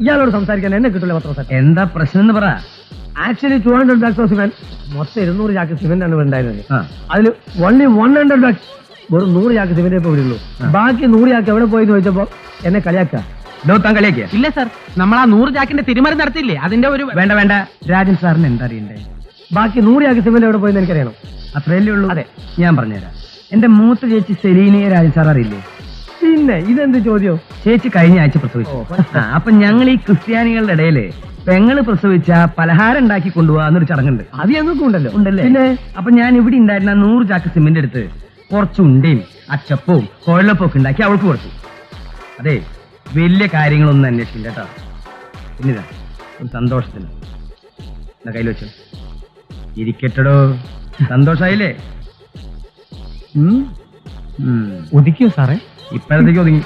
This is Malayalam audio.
ഇയാളോട് സംസാരിക്കാൻ എന്നെ കിട്ടില്ല പത്ര എന്താ പ്രശ്നം എന്ന് പറ. ആക്ച്വലി 200 bags ഓഫ് സിമെന്റ്, മൊത്തം 200 ചാക്ക് സിമെന്റ് ആണ് ഉണ്ടായിരുന്നത്. ആ. അതിൽ ഓൺലി 100 bags, വെറും 100 ചാക്ക് സിമെന്റ് ഇപ്പൊ വരുള്ളൂ. ബാക്കി 100 ചാക്ക് എവിടെ പോയി ചോദിച്ചപ്പോ എന്നെ കളിയാക്ക. താൻ കളിയാക്കിയ? ഇല്ല സർ, നമ്മൾ ആ 100 ചാക്കിന്റെ തിരിമറി നടത്തില്ലേ, അതിന്റെ ഒരു വേണ്ട വേണ്ട, രാജൻ സാറിന് എന്താ അറിയണ്ടേ? ബാക്കി 100 ചാക്ക് സിമെന്റ് എവിടെ പോയി എനിക്കറിയണം. അത്രയല്ലേ ഉള്ളൂ? അതെ, ഞാൻ പറഞ്ഞുതരാം. എന്റെ മൂത്ത ചേച്ചി സെലീനയെ രാജൻ സാർ അറിയില്ലേ? പിന്നെ ഇതെന്ത് ചോദ്യം? ചേച്ചി കഴിഞ്ഞ ആഴ്ച പ്രസവിച്ചു. അപ്പൊ ഞങ്ങൾ ഈ ക്രിസ്ത്യാനികളുടെ ഇടയില് പെങ്ങള് പ്രസവിച്ച പലഹാരം ഉണ്ടാക്കി കൊണ്ടുപോകാന്നൊരു ചടങ്ങുണ്ട്. അത് ഞങ്ങൾക്കും ഉണ്ടല്ലോ. ഉണ്ടല്ലേ? പിന്നെ അപ്പൊ ഞാൻ ഇവിടെ ഉണ്ടായിരുന്ന 100 ചാക്ക് സിമെന്റ് എടുത്ത് കുറച്ച് ഉണ്ടയും അച്ചപ്പവും കുഴലപ്പവും ഒക്കെ ഉണ്ടാക്കി അവൾക്ക് കൊടുത്തു. അതെ, വലിയ കാര്യങ്ങളൊന്നും അന്വേഷിക്കില്ല കേട്ടോ. പിന്നിതാ ഒരു സന്തോഷത്തിന് എന്താ കയ്യിൽ വെച്ചു ഇരിക്കട്ടോ. സന്തോഷായില്ലേ? ഒതുക്കിയോ സാറേ? ഇപ്പോഴത്തേക്ക് ഒതുങ്ങി.